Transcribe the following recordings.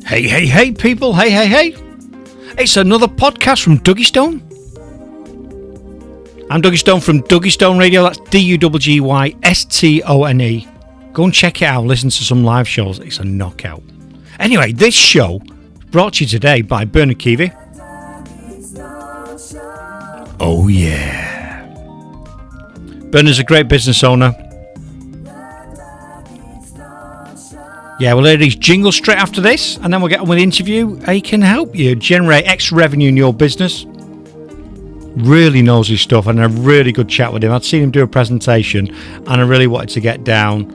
Hey, people. Hey. It's another podcast from Duggystone. I'm Duggystone from Duggystone Radio. That's Duggystone. Go and check it out. Listen to some live shows. It's a knockout. Anyway, this show is brought to you today by Bernard Keavy. Oh, yeah. Bernard's a great business owner. Yeah, we'll hear these jingles straight after this, and then we'll get on with the interview. He can help you generate extra revenue in your business. Really knows his stuff, and a really good chat with him. I'd seen him do a presentation, and I really wanted to get down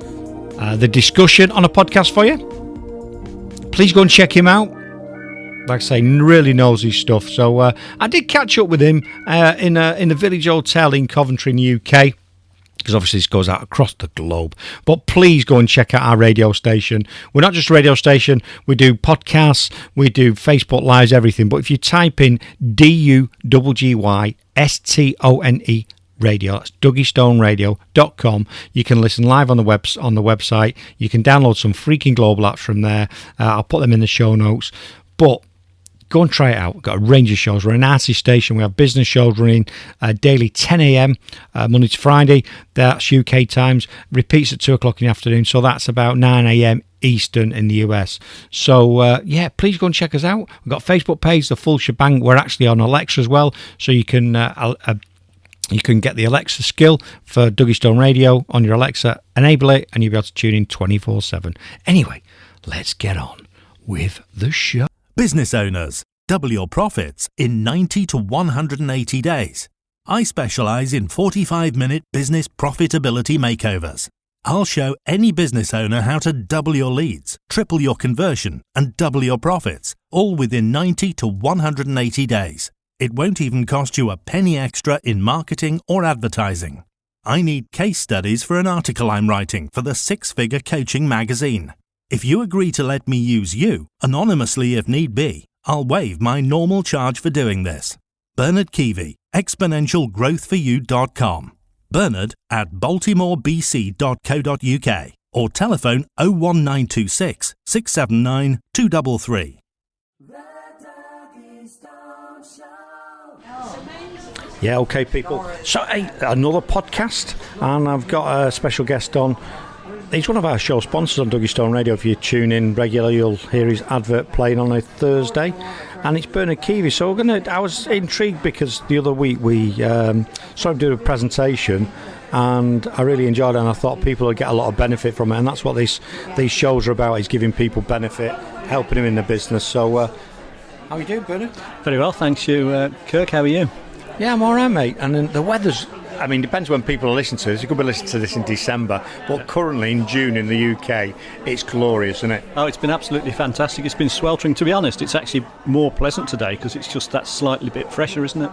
the discussion on a podcast for you. Please go and check him out. Like I say, really knows his stuff. So I did catch up with him in the Village Hotel in Coventry in the UK. Because obviously this goes out across the globe. But please go and check out our radio station. We're not just a radio station. We do podcasts. We do Facebook Lives, everything. But if you type in DUGGYSTONE radio, that's duggystoneradio.com, you can listen live on the website. You can download some freaking global apps from there. I'll put them in the show notes. But go and try it out. We've got a range of shows. We're an artist station. We have business shows running daily 10 a.m. Monday to Friday. That's UK times. Repeats at 2 o'clock in the afternoon. So that's about 9 a.m. Eastern in the US. So, please go and check us out. We've got a Facebook page, the full shebang. We're actually on Alexa as well. So you can get the Alexa skill for Duggystone Radio on your Alexa. Enable it and you'll be able to tune in 24/7. Anyway, let's get on with the show. Business owners, double your profits in 90 to 180 days. I specialise in 45-minute business profitability makeovers. I'll show any business owner how to double your leads, triple your conversion, and double your profits, all within 90 to 180 days. It won't even cost you a penny extra in marketing or advertising. I need case studies for an article I'm writing for the Six-Figure Coaching magazine. If you agree to let me use you, anonymously if need be, I'll waive my normal charge for doing this. Bernard Keavy, exponentialgrowthforyou.com. Bernard at baltimorebc.co.uk or telephone 01926 679 233. Yeah, okay, people. So, another podcast, and I've got a special guest on. He's one of our show sponsors on Duggystone Radio. If you tune in regularly, you'll hear his advert playing on a Thursday, and it's Bernard Keavy. So I was intrigued because the other week we saw him do a presentation, and I really enjoyed it, and I thought people would get a lot of benefit from it, and that's what these shows are about, is giving people benefit, helping them in their business. So how are you doing, Bernard? Very well, thanks you, Kirk. How are you? Yeah, I'm all right, mate. And the weather's... I mean, depends when people are listening to this. You could be listening to this in December, but currently in June in the UK, it's glorious, isn't it? Oh, it's been absolutely fantastic. It's been sweltering. To be honest, it's actually more pleasant today because it's just that slightly bit fresher, isn't it?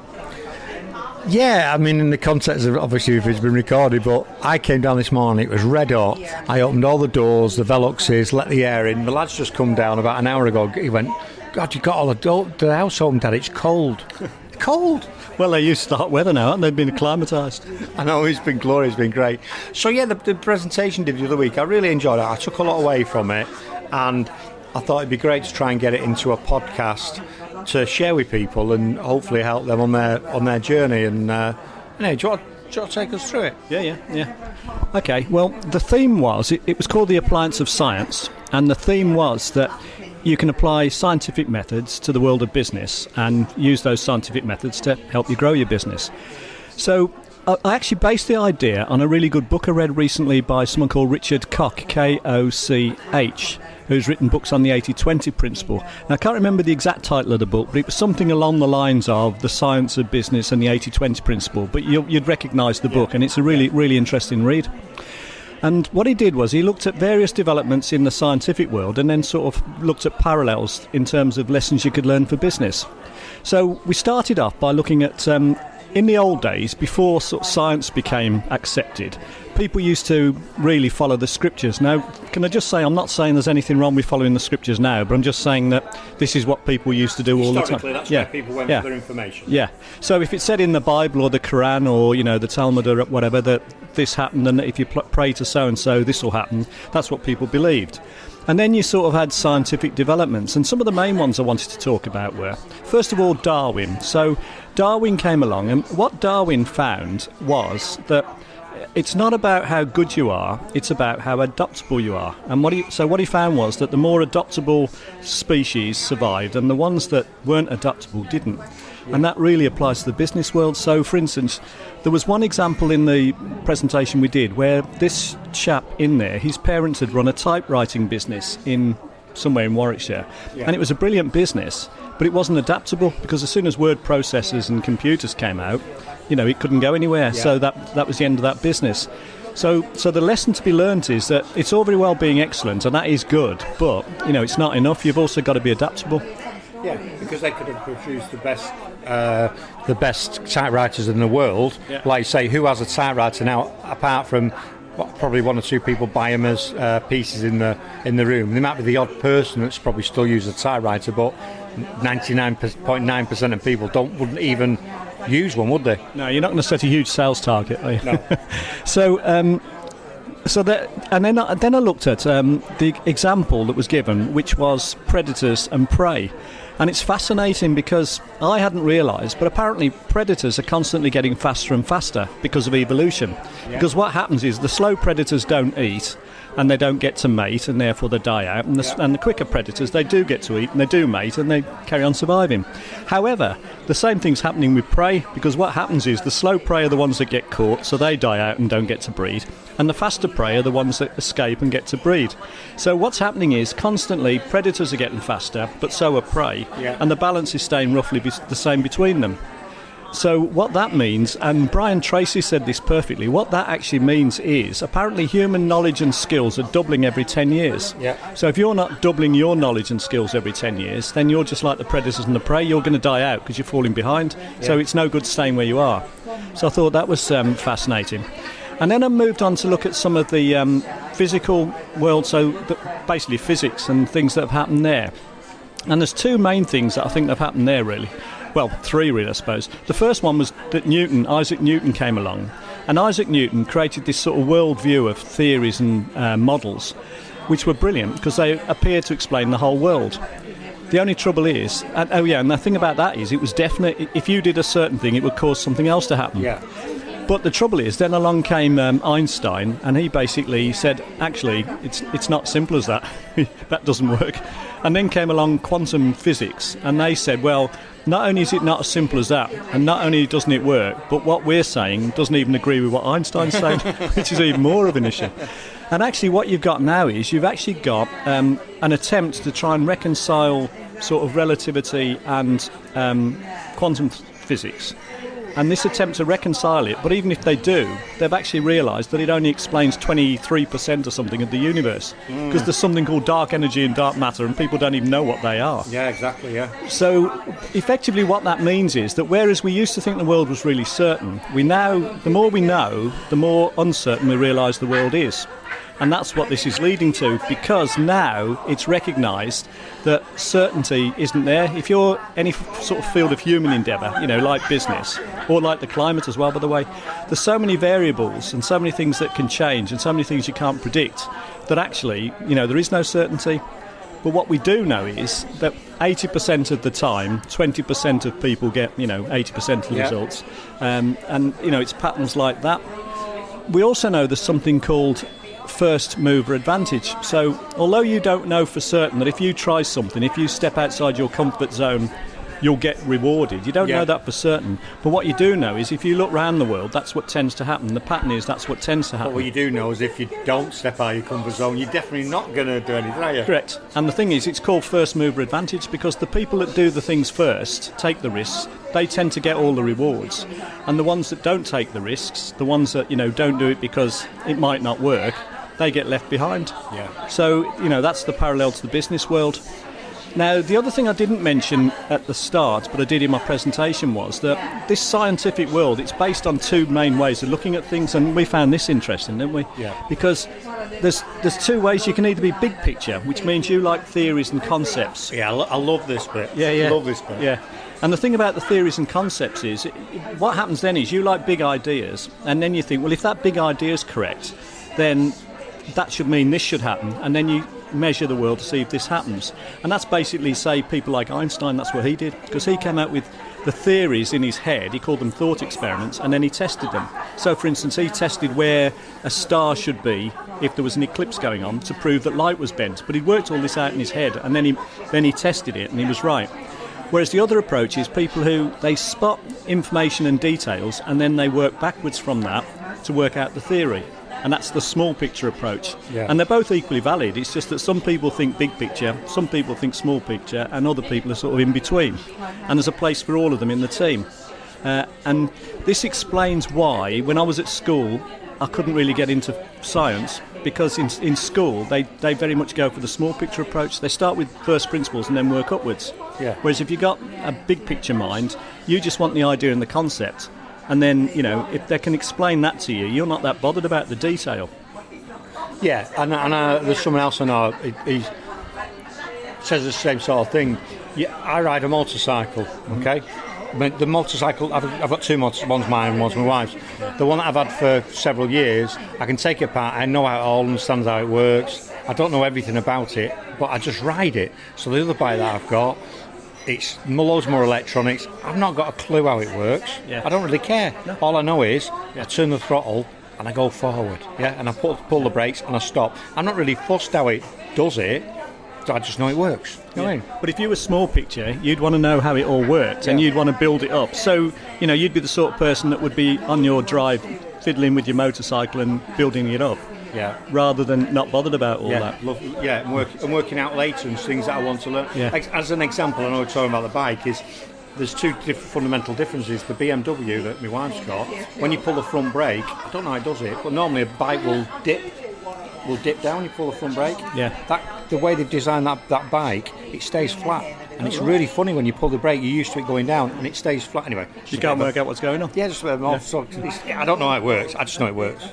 Yeah, I mean, in the context of, obviously, if it's been recorded, but I came down this morning, it was red hot. I opened all the doors, the Veluxes, let the air in. The lad's just come down about an hour ago. He went, God, you got all the house open, Dad. It's cold. Cold. Well, they're used to hot weather now, aren't they? They've been acclimatised. I know, it's been glorious, it's been great. So, yeah, the presentation did the other week, I really enjoyed it. I took a lot away from it, and I thought it'd be great to try and get it into a podcast to share with people and hopefully help them on their journey. And, do you want to take us through it? Yeah. Okay, well, the theme was, it was called The Appliance of Science, and the theme was that you can apply scientific methods to the world of business and use those scientific methods to help you grow your business. So I actually based the idea on a really good book I read recently by someone called Richard Koch, Koch, who's written books on the 80-20 principle. And I can't remember the exact title of the book, but it was something along the lines of The Science of Business and the 80-20 principle. But you'd recognise the book, and it's a really, really interesting read. And what he did was he looked at various developments in the scientific world and then sort of looked at parallels in terms of lessons you could learn for business. So we started off by looking at, in the old days, before sort of science became accepted, people used to really follow the scriptures. Now, can I just say, I'm not saying there's anything wrong with following the scriptures now, but I'm just saying that this is what people used to do all the time. Historically, that's where people went for their information. Yeah. So if it said in the Bible or the Quran or, the Talmud or whatever that this happened, and that if you pray to so-and-so, this will happen, that's what people believed. And then you sort of had scientific developments, and some of the main ones I wanted to talk about were, first of all, Darwin. So Darwin came along, and what Darwin found was that it's not about how good you are, it's about how adaptable you are. And what he found was that the more adaptable species survived, and the ones that weren't adaptable didn't. And that really applies to the business world. So, for instance, there was one example in the presentation we did where this chap in there, his parents had run a typewriting business in somewhere in Warwickshire. Yeah. And it was a brilliant business, but it wasn't adaptable because as soon as word processors and computers came out, it couldn't go anywhere. Yeah. So that was the end of that business. So the lesson to be learnt is that it's all very well being excellent, and that is good, but, it's not enough. You've also got to be adaptable. Yeah, because they could have produced the best typewriters in the world. Yeah. Like, say, who has a typewriter now, apart from probably one or two people buy them as pieces in the room. There might be the odd person that's probably still use a typewriter, but 99.9% of people wouldn't even use one, would they? No, you're not going to set a huge sales target, are you? No. Then I looked at the example that was given, which was predators and prey. And it's fascinating because I hadn't realised, but apparently predators are constantly getting faster and faster because of evolution. Yeah. Because what happens is the slow predators don't eat, and they don't get to mate, and therefore they die out. And the quicker predators, they do get to eat, and they do mate, and they carry on surviving. However, the same thing's happening with prey, because what happens is the slow prey are the ones that get caught, so they die out and don't get to breed. And the faster prey are the ones that escape and get to breed. So what's happening is constantly predators are getting faster, but so are prey, and the balance is staying roughly the same between them. So what that means, and Brian Tracy said this perfectly, what that actually means is apparently human knowledge and skills are doubling every 10 years. Yeah. So if you're not doubling your knowledge and skills every 10 years, then you're just like the predators and the prey. You're going to die out because you're falling behind. Yeah. So it's no good staying where you are. So I thought that was fascinating. And then I moved on to look at some of the physical world, so basically physics and things that have happened there. And there's two main things that I think have happened there, really. Well, three really, I suppose. The first one was that Isaac Newton came along. And Isaac Newton created this sort of worldview of theories and models, which were brilliant because they appear to explain the whole world. The only trouble is, and the thing about that is, it was definite. If you did a certain thing, it would cause something else to happen. Yeah. But the trouble is, then along came Einstein, and he basically said, actually, it's not simple as that. That doesn't work. And then came along quantum physics, and they said, well, not only is it not as simple as that, and not only doesn't it work, but what we're saying doesn't even agree with what Einstein's saying, which is even more of an issue. And actually what you've got now is you've actually got an attempt to try and reconcile sort of relativity and quantum physics. And this attempt to reconcile it, but even if they do, they've actually realised that it only explains 23% or something of the universe. Because there's something called dark energy and dark matter, and people don't even know what they are. Yeah, exactly, yeah. So, effectively what that means is that whereas we used to think the world was really certain, the more we know, the more uncertain we realise the world is. And that's what this is leading to, because now it's recognised that certainty isn't there. If you're any sort of field of human endeavour, like business, or like the climate as well, by the way, there's so many variables and so many things that can change and so many things you can't predict that actually, there is no certainty. But what we do know is that 80% of the time, 20% of people get, 80% of the results. And it's patterns like that. We also know there's something called first mover advantage. So although you don't know for certain that if you try something, if you step outside your comfort zone, you'll get rewarded. You don't know that for certain. But what you do know is if you look around the world, that's what tends to happen. The pattern is that's what tends to happen. But what you do know is if you don't step out of your comfort zone, you're definitely not going to do anything, are you? Correct. And the thing is, it's called first mover advantage because the people that do the things first, take the risks, they tend to get all the rewards. And the ones that don't take the risks, the ones that, don't do it because it might not work, they get left behind. Yeah. So, that's the parallel to the business world. Now, the other thing I didn't mention at the start, but I did in my presentation, was that this scientific world, it's based on two main ways of looking at things, and we found this interesting, didn't we? Yeah. Because there's two ways. You can either be big picture, which means you like theories and concepts. Yeah, I love this bit. Yeah. I love this bit. Yeah. And the thing about the theories and concepts is, what happens then is you like big ideas, and then you think, well, if that big idea is correct, then that should mean this should happen, and then you measure the world to see if this happens. And that's basically, say, people like Einstein, that's what he did, because he came out with the theories in his head. He called them thought experiments, and then he tested them. So, for instance, he tested where a star should be if there was an eclipse going on to prove that light was bent. But he worked all this out in his head, and then he tested it, and he was right. Whereas the other approach is people who, they spot information and details, and then they work backwards from that to work out the theory. And that's the small picture approach. Yeah. And they're both equally valid. It's just that some people think big picture, some people think small picture, and other people are sort of in between. And there's a place for all of them in the team. And this explains why, when I was at school, I couldn't really get into science, because in school they very much go for the small picture approach. They start with first principles and then work upwards. Yeah. Whereas if you've got a big picture mind, you just want the idea and the concept. And then, if they can explain that to you, you're not that bothered about the detail. Yeah, and there's someone else I know, he says the same sort of thing. Yeah, I ride a motorcycle, okay? But the motorcycle, I've got two motorcycles, one's mine and one's my wife's. The one that I've had for several years, I can take it apart, I know how it all understands how it works. I don't know everything about it, but I just ride it. So the other bike that I've got, it's loads more electronics. I've not got a clue how it works. Yeah. I don't really care. No. All I know is I turn the throttle and I go forward. Yeah, and I pull the brakes and I stop. I'm not really fussed how it does it. I just know it works. You know what I mean? But if you were small picture, you'd want to know how it all worked, and you'd want to build it up. So, you'd be the sort of person that would be on your drive fiddling with your motorcycle and building it up. Yeah. Rather than not bothered about all that. And working out later and things that I want to learn. Yeah. As an example, I know we're talking about the bike, is there's two fundamental differences. The BMW that my wife's got, when you pull the front brake, I don't know how it does it, but normally a bike will dip down when you pull the front brake. Yeah. The way they've designed that bike, it stays flat. And it's really funny when you pull the brake, you're used to it going down, and it stays flat anyway. You can't work out what's going on. Yeah, just a bit more. So I don't know how it works. I just know it works.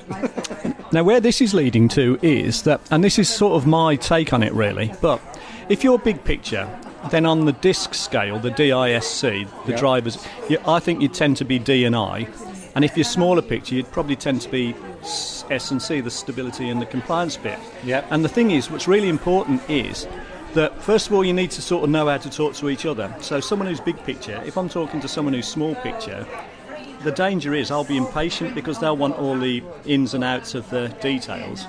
Now, where this is leading to is that, and this is sort of my take on it really, but if you're big picture, then on the DISC scale, the DISC, the drivers, I think you tend to be D and I. And if you're smaller picture, you'd probably tend to be S and C, the stability and the compliance bit. Yep. And the thing is, what's really important is that, first of all, you need to sort of know how to talk to each other. So someone who's big picture, if I'm talking to someone who's small picture, the danger is I'll be impatient because they'll want all the ins and outs of the details.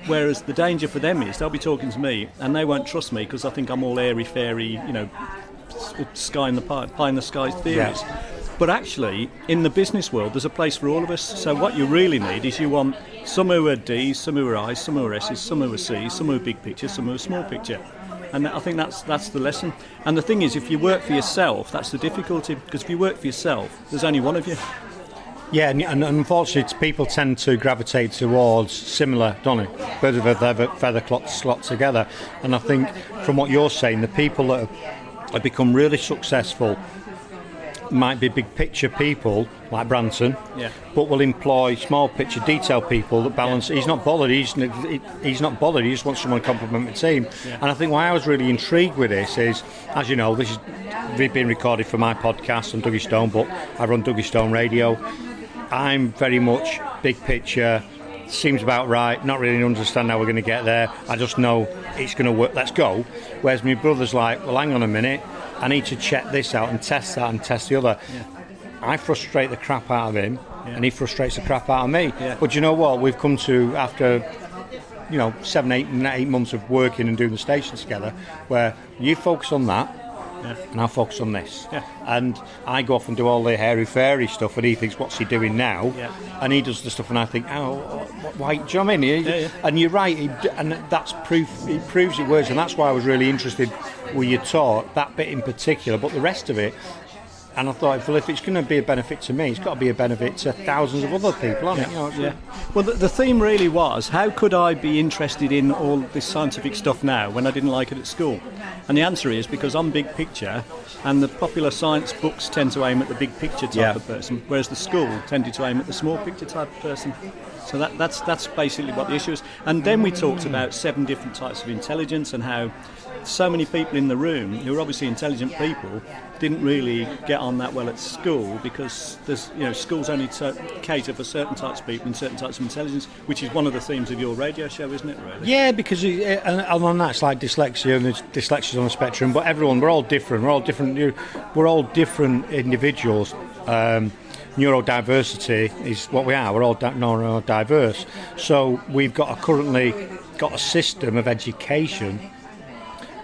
Whereas the danger for them is they'll be talking to me and they won't trust me because I think I'm all airy-fairy, pie in the sky theories. Yeah. But actually, in the business world, there's a place for all of us. So what you really need is you want some who are Ds, some who are Is, some who are Ss, some who are Cs, some who are big picture, some who are small picture. And I think that's the lesson. And the thing is, if you work for yourself, that's the difficulty. Because if you work for yourself, there's only one of you. Yeah, and unfortunately, people tend to gravitate towards similar, don't they? Birds of a feather slot together. And I think, from what you're saying, the people that have become really successful might be big picture people like Branson, but will employ small picture detail people that balance. He's not bothered. He's not bothered. He just wants someone to complement the team. And I think why I was really intrigued with this is, as you know, this is being recorded for my podcast on Duggystone, but I run Duggystone Radio. I'm very much big picture. Seems about right. Not really understand how we're going to get there. I just know it's going to work. Let's go. Whereas my brother's like, well, hang on a minute. I need to check this out and test that and test the other. Yeah. I frustrate the crap out of him, and he frustrates the crap out of me. Yeah. But you know what? We've come to, after 7, 8 months of working and doing the stations together, where you focus on that, and I focus on this. Yeah. And I go off and do all the hairy-fairy stuff, and he thinks, what's he doing now? Yeah. And he does the stuff, and I think, why? Do you know what I mean? And you're right, and that's proof. It proves it works, and that's why I was really interested with your talk, that bit in particular. But the rest of it, And I thought, well, if it's going to be a benefit to me, it's got to be a benefit to thousands of other people, hasn't it? You know, Yeah. Well, the theme really was, how could I be interested in all this scientific stuff now when I didn't like it at school? And the answer is because I'm big picture, and the popular science books tend to aim at the big picture type of person, whereas the school tended to aim at the small picture type of person. So that's basically what the issue is. And then we talked about 7 different types of intelligence and how so many people in the room who are obviously intelligent people didn't really get on that well at school because there's, schools only cater for certain types of people and certain types of intelligence, which is one of the themes of your radio show, isn't it, really? Yeah, because and on that, it's like dyslexia, and there's dyslexia's on the spectrum, but we're all different. We're all different individuals. Neurodiversity is what we are. We're all neurodiverse. So we've currently got a system of education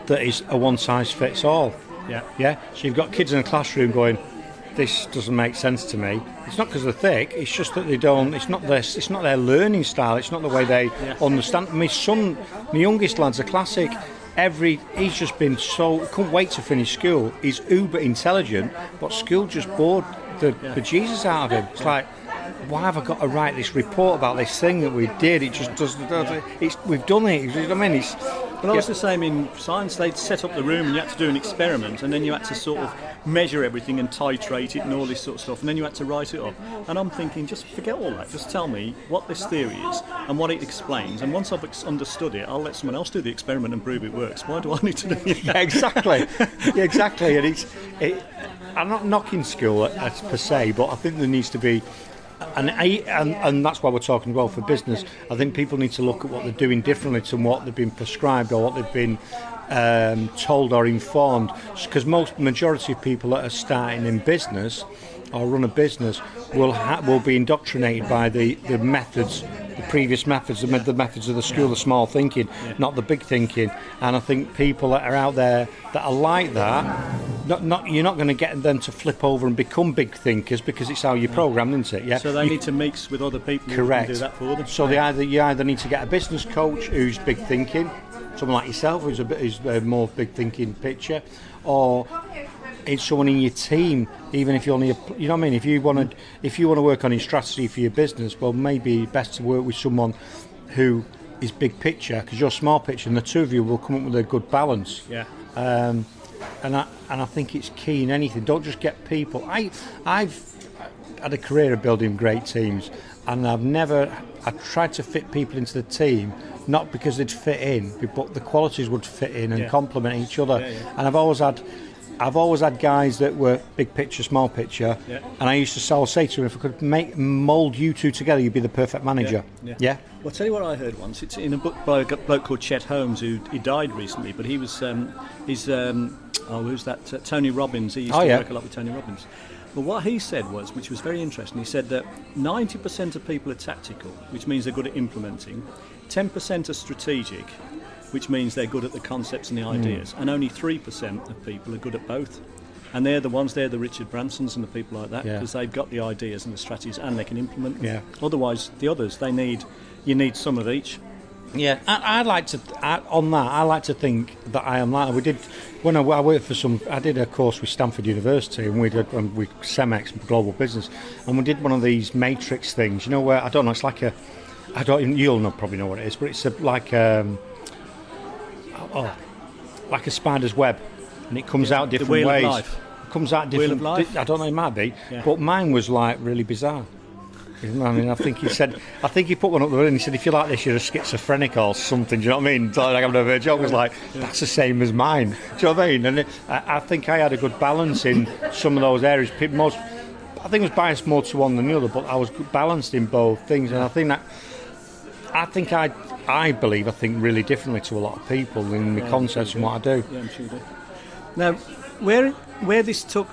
that is a one-size-fits-all. Yeah. So you've got kids in a classroom going, "This doesn't make sense to me." It's not because they're thick. It's just that they don't. It's not their learning style. It's not the way they understand. My youngest lad's a classic. He's just been couldn't wait to finish school. He's uber intelligent, but school just bored the Jesus out of him. It's like, why have I got to write this report about this thing that we did? It just doesn't. We've done it. You know what I mean? But I was the same in science. They'd set up the room and you had to do an experiment, and then you had to sort of measure everything and titrate it and all this sort of stuff, and then you had to write it up. And I'm thinking, just forget all that. Just tell me what this theory is and what it explains. And once I've understood it, I'll let someone else do the experiment and prove it works. Why do I need to do it? Yeah, exactly. Exactly. And I'm not knocking school per se, but I think there needs to be. And that's why we're talking well for business. I think people need to look at what they're doing differently to what they've been prescribed or what they've been told or informed. Because majority of people that are starting in business or run a business will be indoctrinated by the methods, the previous methods, the methods of the school of small thinking, not the big thinking. And I think people that are out there that are like that, you're not going to get them to flip over and become big thinkers because it's how you're programmed, isn't it? Yeah. So they need to mix with other people who can do that for them. So you either need to get a business coach who's big thinking, someone like yourself who's a more big thinking picture, or it's someone in your team. Even if you only, you know what I mean. If you want to work on your strategy for your business, well, maybe best to work with someone who is big picture because you're small picture, and the two of you will come up with a good balance. Yeah. And I think it's key in anything. Don't just get people. I've had a career of building great teams, and I tried to fit people into the team, not because they'd fit in, but the qualities would fit in and complement each other. And I've always had guys that were big picture, small picture, and I used to say to them, if I could mould you two together, you'd be the perfect manager. Yeah. Well, I'll tell you what I heard once. It's in a book by a bloke called Chet Holmes, he died recently, but he was who's that? Tony Robbins. He used to work a lot with Tony Robbins. But what he said was, which was very interesting, he said that 90% of people are tactical, which means they're good at implementing, 10% are strategic, which means they're good at the concepts and the ideas, and only 3% of people are good at both. And they're the Richard Bransons and the people like that, because they've got the ideas and the strategies and they can implement them. Otherwise, the others, you need some of each. Yeah, I like to think that I am like. When I worked I did a course with Stanford University, and we CEMEX Global Business, and we did one of these matrix things. You know where I don't know. It's like you'll probably know what it is, but it's like a spider's web, and it comes out different ways. Of life. It comes out different. Wheel of life. I don't know. It might be, but mine was like really bizarre. I mean, I think he put one up there and he said, if you're like this, you're a schizophrenic or something. Do you know what I mean? Like I'm a joke. Was like, that's the same as mine. Do you know what I mean? And I think I had a good balance in some of those areas. I think I was biased more to one than the other, but I was balanced in both things. And I think I think really differently to a lot of people in the concepts and what I do. Yeah, I'm sure you do. Now, where this took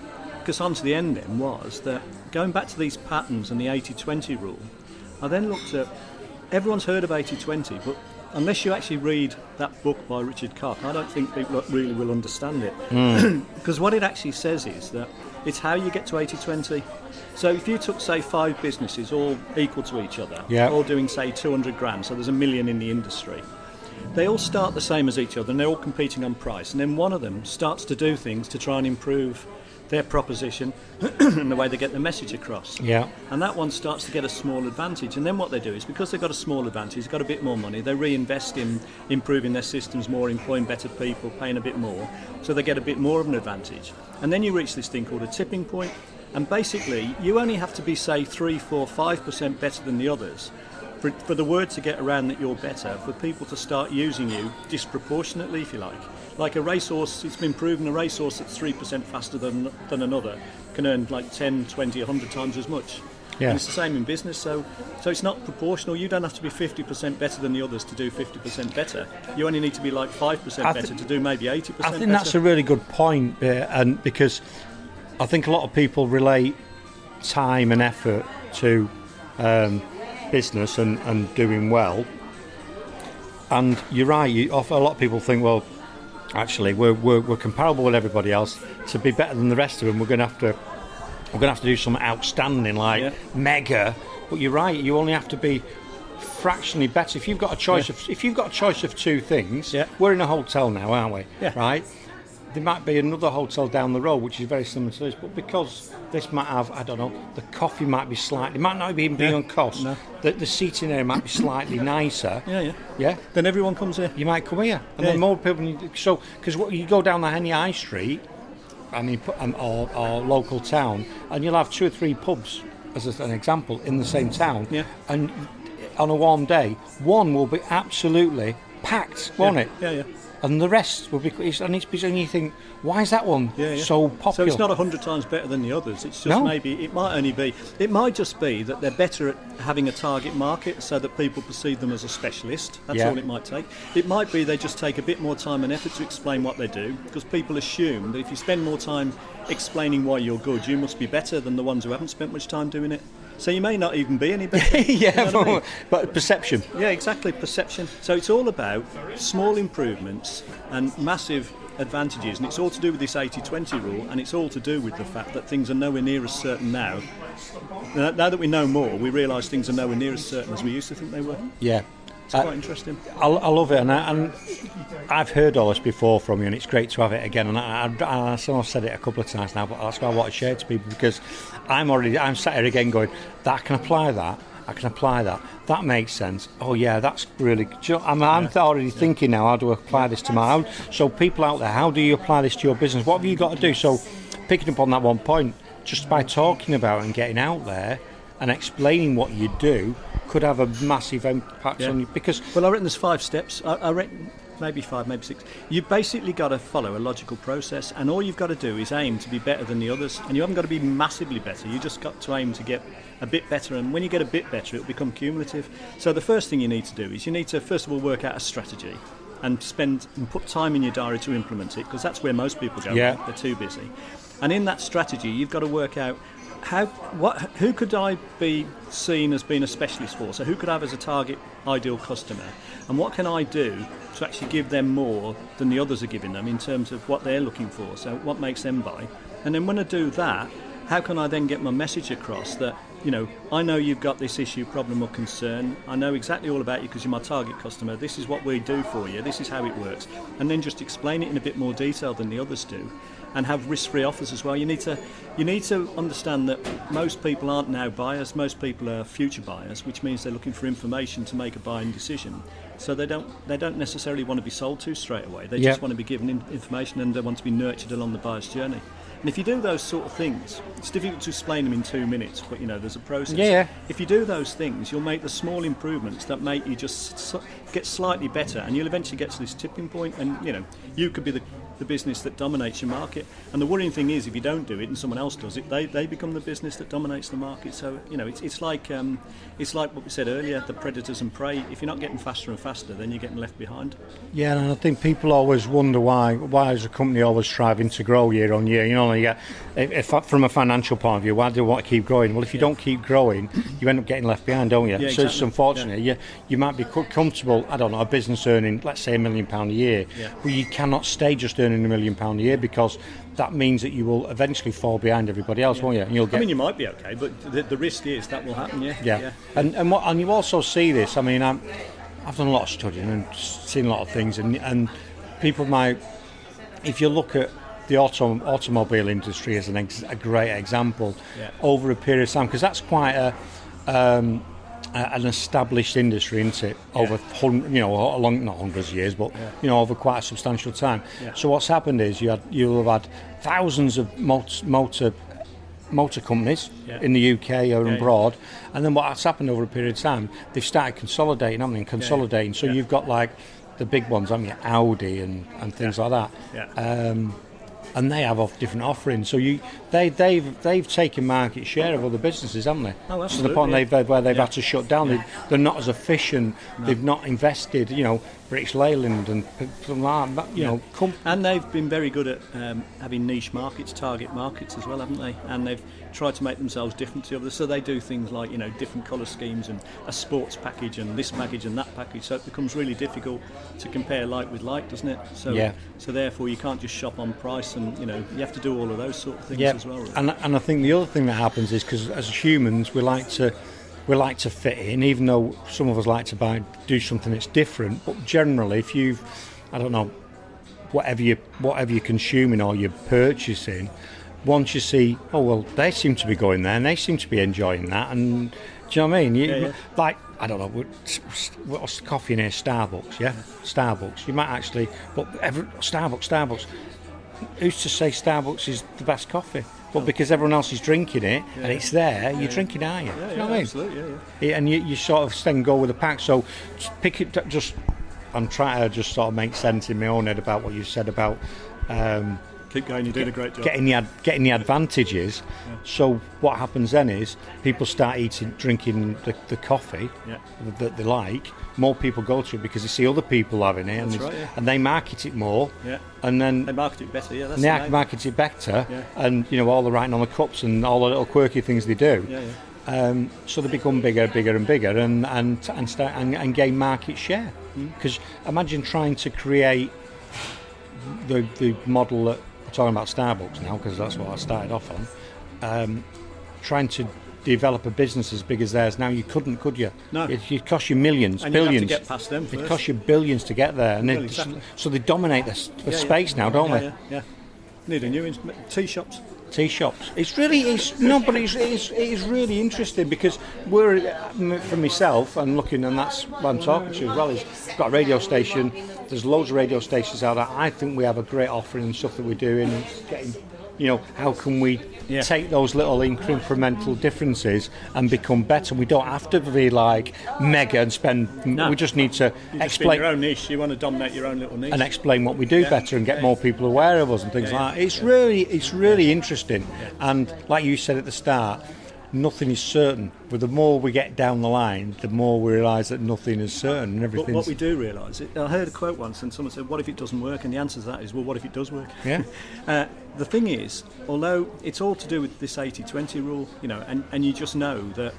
us on to the end then was that going back to these patterns and the 80-20 rule, I then looked at, everyone's heard of 80-20, but unless you actually read that book by Richard Koch, I don't think people really will understand it. Because what it actually says is that it's how you get to 80-20. So if you took, say, 5 businesses all equal to each other, all doing, say, 200 grand, so there's 1 million in the industry, they all start the same as each other and they're all competing on price. And then one of them starts to do things to try and improve their proposition and the way they get the message across. Yeah. And that one starts to get a small advantage. And then what they do is, because they've got a small advantage, they've got a bit more money, they reinvest in improving their systems more, employing better people, paying a bit more, so they get a bit more of an advantage. And then you reach this thing called a tipping point, and basically you only have to be, say, 3, 4, 5% better than the others for the word to get around that you're better, for people to start using you disproportionately, if you like. Like a racehorse, it's been proven a racehorse that's 3% faster than another can earn like 10, 20, 100 times as much. Yeah. And it's the same in business, so it's not proportional. You don't have to be 50% better than the others to do 50% better. You only need to be like 5% better to do maybe 80% better. I think that's a really good point, and because I think a lot of people relate time and effort to business and doing well. And you're right, a lot of people think, well, actually we're comparable with everybody else. To be better than the rest of them, we're going to have to do something outstanding, like mega. But you're right, you only have to be fractionally better. If you've got a choice of two things, we're in a hotel now, aren't we? Yeah. Right. There might be another hotel down the road which is very similar to this, but because this might have, I don't know, the coffee might be slightly, might not even be on cost. No. The seating area might be slightly nicer. Yeah. Then everyone comes here. You might come here, and then more people. So, because you go down any high street, or local town, and you'll have 2 or 3 pubs, as an example, in the same town. Yeah. And on a warm day, one will be absolutely packed, won't it? Yeah. And the rest will be, and you think, why is that one so popular? So it's not 100 times better than the others. It's just maybe it might just be that they're better at having a target market, so that people perceive them as a specialist. That's all it might take. It might be they just take a bit more time and effort to explain what they do, because people assume that if you spend more time explaining why you're good, you must be better than the ones who haven't spent much time doing it. So you may not even be any better. Yeah, you know what I mean? But perception. Yeah, exactly, perception. So it's all about small improvements and massive advantages, and it's all to do with this 80-20 rule, and it's all to do with the fact that things are nowhere near as certain now. Now that we know more, we realise things are nowhere near as certain as we used to think they were. Yeah. It's quite interesting. I love it, and I've heard all this before from you, and it's great to have it again. And I've said it a couple of times now, but that's why I want to share it to people, because I'm sat here again going, that I can apply that. That makes sense. Oh yeah, that's really good. I'm already thinking now, how do I apply this to my own? So people out there, how do you apply this to your business? What have you got to do? So picking up on that one point, just by talking about it and getting out there and explaining what you do could have a massive impact on you. Because I reckon there's 5 steps. I reckon maybe 5, maybe 6. You've basically got to follow a logical process, and all you've got to do is aim to be better than the others. And you haven't got to be massively better. You just got to aim to get a bit better, and when you get a bit better, it'll become cumulative. So the first thing you need to do is you need to first of all work out a strategy and put time in your diary to implement it, because that's where most people go. They're too busy. And in that strategy, you've got to work out who could I be seen as being a specialist for? So who could I have as a target ideal customer? And what can I do to actually give them more than the others are giving them in terms of what they're looking for? So what makes them buy? And then when I do that, how can I then get my message across that, I know you've got this issue, problem or concern. I know exactly all about you because you're my target customer. This is what we do for you. This is how it works. And then just explain it in a bit more detail than the others do. And have risk-free offers as well. You need to understand that most people aren't now buyers. Most people are future buyers, which means they're looking for information to make a buying decision. So they don't necessarily want to be sold to straight away. They just want to be given information, and they want to be nurtured along the buyer's journey. And if you do those sort of things, it's difficult to explain them in 2 minutes, but there's a process. Yeah. If you do those things, you'll make the small improvements that make you just get slightly better, and you'll eventually get to this tipping point, and you could be the business that dominates your market. And the worrying thing is, if you don't do it and someone else does it, they become the business that dominates the market. So it's like what we said earlier, the predators and prey. If you're not getting faster and faster, then you're getting left behind. Yeah, and I think people always wonder why is a company always striving to grow year on year? If from a financial point of view, why do you want to keep growing? Well, if you don't keep growing, you end up getting left behind, don't you? Yeah, so exactly. It's unfortunate. You might be comfortable, I don't know, a business earning, let's say, £1 million a year, but you cannot stay just earning £1 million a year, because that means that you will eventually fall behind everybody else, won't you? And you might be okay, but the risk is that will happen. And you also see this. I mean, I've done a lot of studying and seen a lot of things, and people might, if you look at the automobile industry is a great example over a period of time, because that's quite an established industry, isn't it? Over along not hundreds of years, but over quite a substantial time. So what's happened is you'll have had thousands of motor companies in the UK or abroad, and then what's happened over a period of time, they've started consolidating, haven't they? Consolidating. So you've got like the big ones, haven't you? Audi and things like that. And they have different offerings. So they've taken market share of other businesses, haven't they? Oh, to the point where they've had to shut down. They're not as efficient. No. They've not invested. British Leyland and something like that. And they've been very good at having niche markets, target markets as well, haven't they? And they've tried to make themselves different to others. So they do things like different colour schemes and a sports package and this package and that package. So it becomes really difficult to compare like with like, doesn't it? So therefore you can't just shop on price, and you have to do all of those sort of things as well. Really. And I think the other thing that happens is, because as humans we like to fit in, even though some of us like to do something that's different. But generally, if you've, I don't know, whatever you're consuming or you're purchasing, once you see, oh well, they seem to be going there and they seem to be enjoying that, and do you know what I mean? Like, I don't know, what's the coffee in here? Starbucks, Starbucks. You might actually, but Starbucks. Who's to say Starbucks is the best coffee? But because everyone else is drinking it and it's there, you're drinking, are you? Yeah, you know what I mean? Absolutely, And you sort of then go with the pack. So pick it. I'm trying to just sort of make sense in my own head about what you said about. Keep going. You're doing a great job. Getting the advantages. Yeah. So what happens then is people start drinking the coffee that they like. More people go to it because they see other people having it, and they market it more. Yeah. And then they market it better. Yeah, that's they market it better, and all the writing on the cups and all the little quirky things they do. So they become bigger and bigger, and gain market share. Because imagine trying to create the model that we're talking about Starbucks now, because that's what I started off on. Trying to develop a business as big as theirs now, you couldn't, could you? No. It cost you millions, and billions. You have to get past them first. It costs you billions to get there, and so they dominate the space now, don't they? Yeah. Need a new tea shops. Tea shops. It is really interesting, because for myself, and looking, and that's what I'm talking to as well. Is I've got a radio station. There's loads of radio stations out there. I think we have a great offering and stuff that we're doing. And getting, how can we take those little incremental differences and become better? We don't have to be like mega and spend. No. We just need to explain your own niche. You want to dominate your own little niche and explain what we do better and get more people aware of us and things like that. It's really interesting. And like you said at the start, nothing is certain. But the more we get down the line, the more we realise that nothing is certain and everything. But what we do realise, I heard a quote once, and someone said, "What if it doesn't work?" And the answer to that is, well, what if it does work? Yeah. The thing is, although it's all to do with this 80-20 rule, and you just know that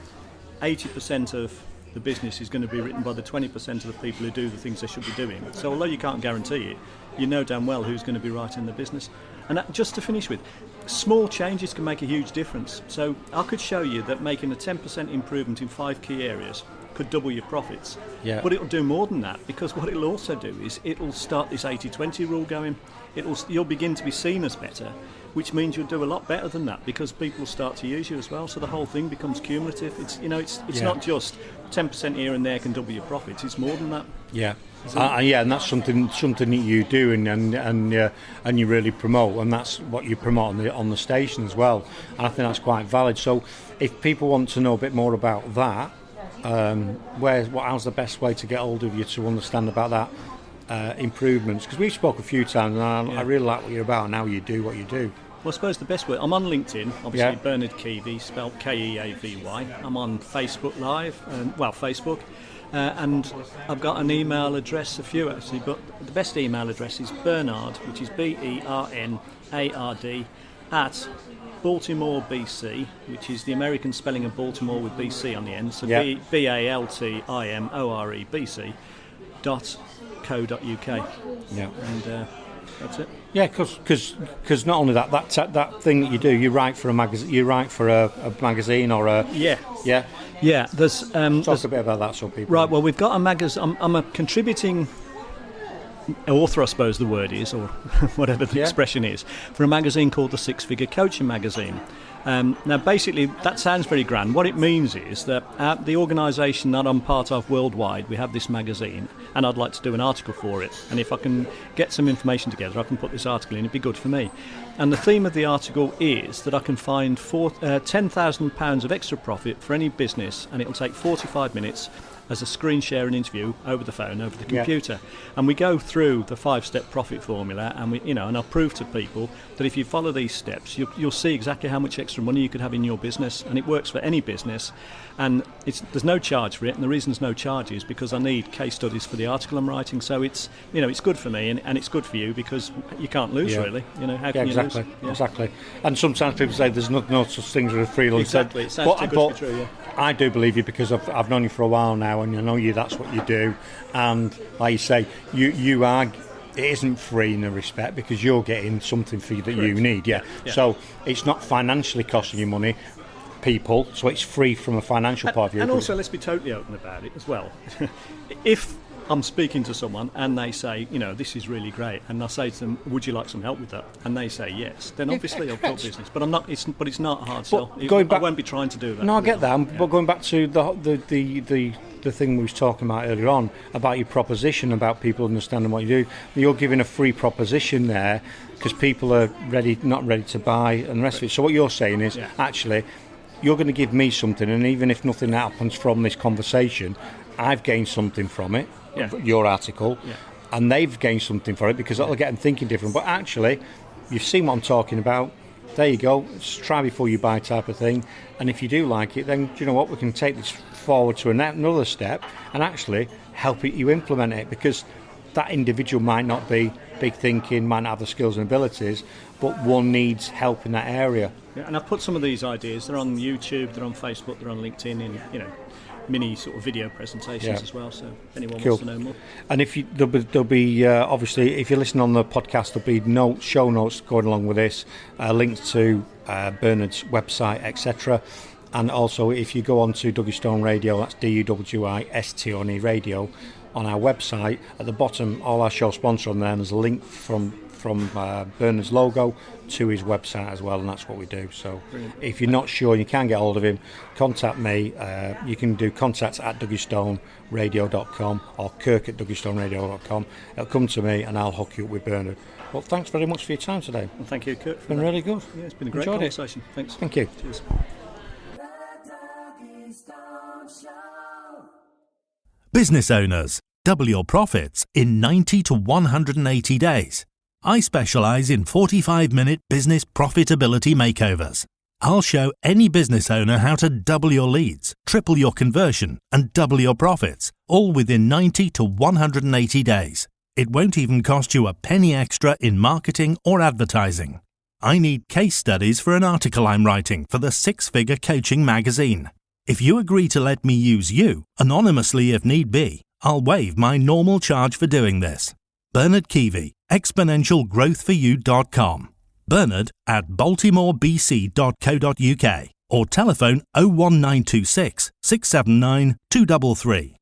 80% of the business is going to be written by the 20% of the people who do the things they should be doing. So although you can't guarantee it, you know damn well who's going to be right in the business. And just to finish with, small changes can make a huge difference. So I could show you that making a 10% improvement in 5 key areas could double your profits. Yeah. But it'll do more than that, because what it'll also do is it'll start this 80-20 rule going. You'll begin to be seen as better, which means you'll do a lot better than that, because people will start to use you as well. So the whole thing becomes cumulative. It's not just 10% here and there can double your profits. It's more than that. Yeah. And that's something that you do and you really promote, and that's what you promote on the station as well. And I think that's quite valid. So if people want to know a bit more about that, how's the best way to get hold of you to understand about that improvements? Because we've spoke a few times, and I really like what you're about and how you do what you do. Well, I suppose the best way, I'm on LinkedIn, obviously. Bernard Keavy, spelled Keavy. I'm on Facebook Live, Facebook. And I've got an email address, a few actually, but the best email address is Bernard, which is Bernard, at Baltimore, BC, which is the American spelling of Baltimore with BC on the end, so BALTIMORE BC.co.uk. Yeah. And that's it. Yeah, because not only that thing that you do, you write for a magazine. You write for a magazine or a yeah. There's talk a bit about that, so people. Right. Well, we've got a magazine. I'm a contributing author, I suppose the word is, or whatever the expression is, for a magazine called the Six Figure Coaching Magazine. Now, basically, that sounds very grand. What it means is that at the organisation that I'm part of worldwide, we have this magazine, and I'd like to do an article for it. And if I can get some information together, I can put this article in. It'd be good for me. And the theme of the article is that I can find £10,000 of extra profit for any business, and it'll take 45 minutes as a screen share and interview over the phone, over the computer. And we go through the 5-step profit formula, and and I'll prove to people that if you follow these steps, you'll see exactly how much extra money you could have in your business, and it works for any business. And there's no charge for it, and the reason there's no charge is because I need case studies for the article I'm writing. So it's good for me, and it's good for you, because you can't lose really. How can you lose? Exactly. And sometimes people say there's no such thing as a free lunch. Exactly. It sounds too good to be true. Yeah. I do believe you, because I've known you for a while now, and I know that's what you do. And like you say, you are. It isn't free in a respect, because you're getting something for you that you need. Yeah. So it's not financially costing you money, people. So it's free from a financial point of view. And also, let's be totally open about it as well. If I'm speaking to someone and they say, this is really great, and I say to them, would you like some help with that? And they say yes, then obviously I'll talk business. But it's not a hard sell. I won't be trying to do that. No, I get that. But going back to the thing we was talking about earlier on about your proposition, about people understanding what you do, you're giving a free proposition there because people are not ready to buy and the rest of it. So what you're saying is actually you're going to give me something, and even if nothing happens from this conversation, I've gained something from it. Your article, and they've gained something for it, because that'll get them thinking different. But actually, you've seen what I'm talking about. There you go. It's try before you buy type of thing. And if you do like it, then do you know what? We can take this forward to another step and actually help you implement it, because that individual might not be big thinking, might not have the skills and abilities, but one needs help in that area. Yeah, and I've put some of these ideas. They're on YouTube, they're on Facebook, they're on LinkedIn, in mini sort of video presentations as well, so if anyone wants to know more. And if there'll be obviously, if you listen on the podcast, there'll be show notes going along with this, links to Bernard's website, etc. And also, if you go on to Duggystone Radio, that's DUWISTONE Radio, on our website, at the bottom, all our show sponsor on there, and there's a link from Bernard's logo to his website as well, and that's what we do. So if you're not sure and you can't get hold of him, contact me. You can do contacts at duggystoneradio.com or kirk@duggystoneradio.com. It'll come to me and I'll hook you up with Bernard. Well, thanks very much for your time today. Well, thank you, Kirk. It's been really good. Yeah, it's been a great conversation. Thanks. Thank you. Cheers. Business owners, double your profits in 90 to 180 days. I specialise in 45-minute business profitability makeovers. I'll show any business owner how to double your leads, triple your conversion, and double your profits, all within 90 to 180 days. It won't even cost you a penny extra in marketing or advertising. I need case studies for an article I'm writing for the Six Figure Coaching Magazine. If you agree to let me use you, anonymously if need be, I'll waive my normal charge for doing this. Bernard Keavy, exponentialgrowthforyou.com. Bernard at baltimorebc.co.uk or telephone 01926 679 233.